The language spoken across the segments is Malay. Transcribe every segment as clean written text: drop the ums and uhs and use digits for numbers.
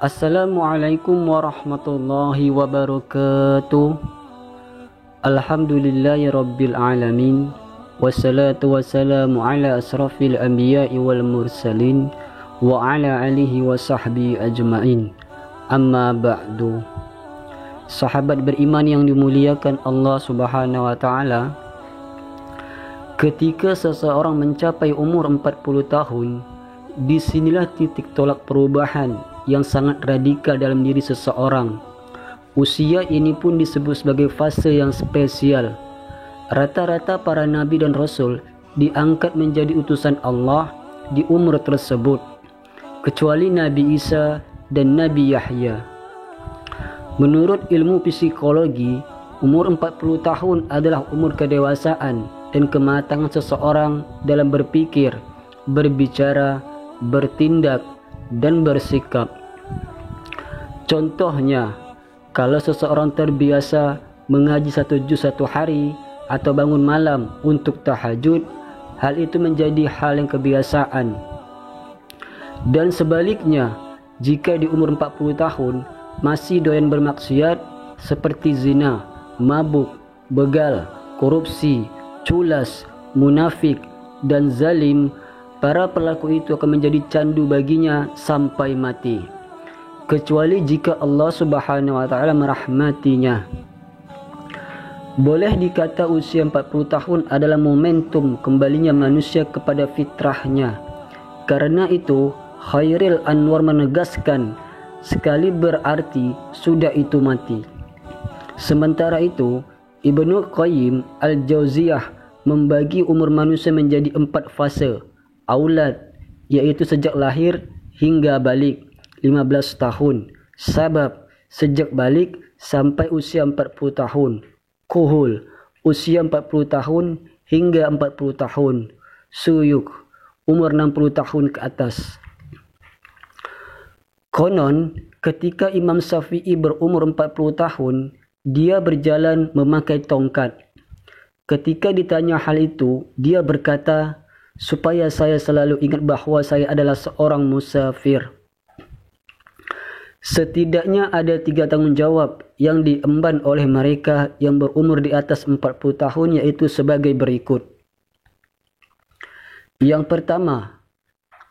Assalamualaikum warahmatullahi wabarakatuh. Alhamdulillahi rabbil alamin. Wassalatu wassalamu ala asrafil anbiya'i wal mursalin wa ala alihi wa sahbihi ajma'in. Amma ba'du. Sahabat beriman yang dimuliakan Allah Subhanahu wa taala, ketika seseorang mencapai umur 40 tahun, disinilah titik tolak perubahan yang sangat radikal dalam diri seseorang. Usia ini pun disebut sebagai fase yang spesial. Rata-rata para nabi dan rasul diangkat menjadi utusan Allah di umur tersebut, kecuali Nabi Isa dan Nabi Yahya. Menurut ilmu psikologi, umur 40 tahun adalah umur kedewasaan dan kematangan seseorang dalam berpikir, berbicara, bertindak, dan bersikap. Contohnya, kalau seseorang terbiasa mengaji 1 juz 1 hari atau bangun malam untuk tahajud, hal itu menjadi hal yang kebiasaan. Dan sebaliknya, jika di umur 40 tahun masih doyan bermaksiat seperti zina, mabuk, begal, korupsi, culas, munafik, dan zalim, para pelaku itu akan menjadi candu baginya sampai mati, kecuali jika Allah Subhanahu wa taala merahmatinya. Boleh dikata usia 40 tahun adalah momentum kembalinya manusia kepada fitrahnya. Karena itu, Khairil Anwar menegaskan, sekali berarti sudah itu mati. Sementara itu, Ibnu Qayyim Al-Jauziyah membagi umur manusia menjadi 4 fase. Aulad, yaitu sejak lahir hingga balik 15 tahun. Sabab, sejak balik sampai usia 40 tahun. Kuhul, usia 40 tahun hingga 40 tahun. Suyuk, umur 60 tahun ke atas. Konon, ketika Imam Syafi'i berumur 40 tahun, dia berjalan memakai tongkat. Ketika ditanya hal itu, dia berkata, supaya saya selalu ingat bahawa saya adalah seorang musafir. Setidaknya ada 3 tanggungjawab yang diemban oleh mereka yang berumur di atas 40 tahun, yaitu sebagai berikut. Yang pertama,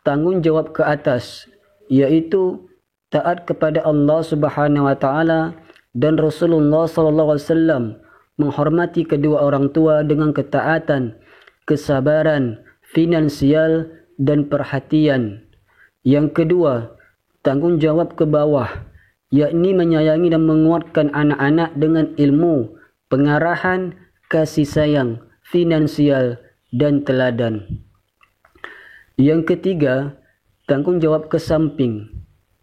tanggungjawab ke atas, yaitu taat kepada Allah Subhanahu wa taala dan Rasulullah sallallahu alaihi wasallam, menghormati kedua orang tua dengan ketaatan, kesabaran, finansial, dan perhatian. Yang kedua, tanggung jawab ke bawah, yakni menyayangi dan menguatkan anak-anak dengan ilmu, pengarahan, kasih sayang, finansial, dan teladan. Yang ketiga, tanggung jawab ke samping,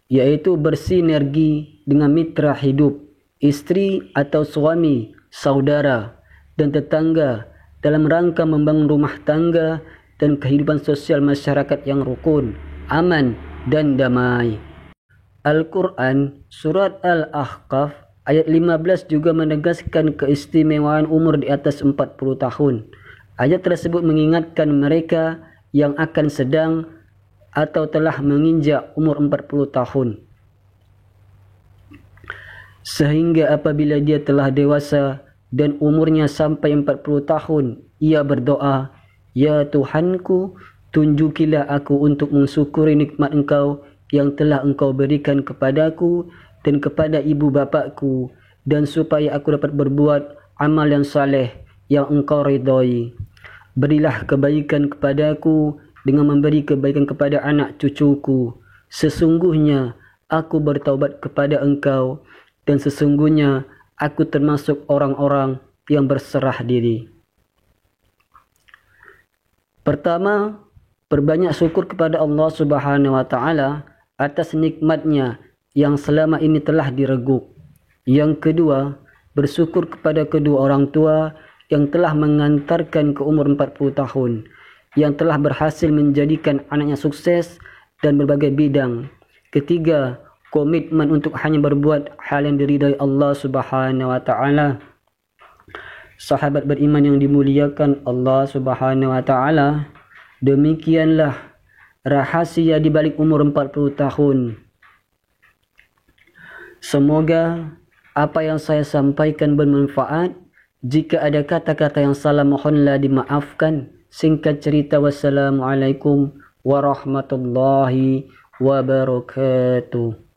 yaitu bersinergi dengan mitra hidup, istri atau suami, saudara, dan tetangga dalam rangka membangun rumah tangga dan kehidupan sosial masyarakat yang rukun, aman, dan damai. Al-Quran Surat Al-Ahqaf ayat 15 juga menegaskan keistimewaan umur di atas 40 tahun. Ayat tersebut mengingatkan mereka yang akan sedang atau telah menginjak umur 40 tahun. Sehingga apabila dia telah dewasa dan umurnya sampai 40 tahun, ia berdoa, "Ya Tuhanku, tunjukilah aku untuk mensyukuri nikmat Engkau yang telah Engkau berikan kepadaku dan kepada ibu bapakku, dan supaya aku dapat berbuat amal yang saleh yang Engkau ridhai. Berilah kebaikan kepadaku dengan memberi kebaikan kepada anak cucuku. Sesungguhnya aku bertaubat kepada Engkau, dan sesungguhnya aku termasuk orang-orang yang berserah diri." Pertama, berbanyak syukur kepada Allah Subhanahu wa taala atas nikmatnya yang selama ini telah direguk. Yang kedua, bersyukur kepada kedua orang tua yang telah mengantarkan ke umur 40 tahun, yang telah berhasil menjadikan anaknya sukses dan berbagai bidang. Ketiga, komitmen untuk hanya berbuat hal yang diridai Allah Subhanahu wa taala. Sahabat beriman yang dimuliakan Allah Subhanahu wa taala, demikianlah rahasia di balik umur 40 tahun. Semoga apa yang saya sampaikan bermanfaat. Jika ada kata-kata yang salah, mohonlah dimaafkan. Singkat cerita, wassalamualaikum warahmatullahi wabarakatuh.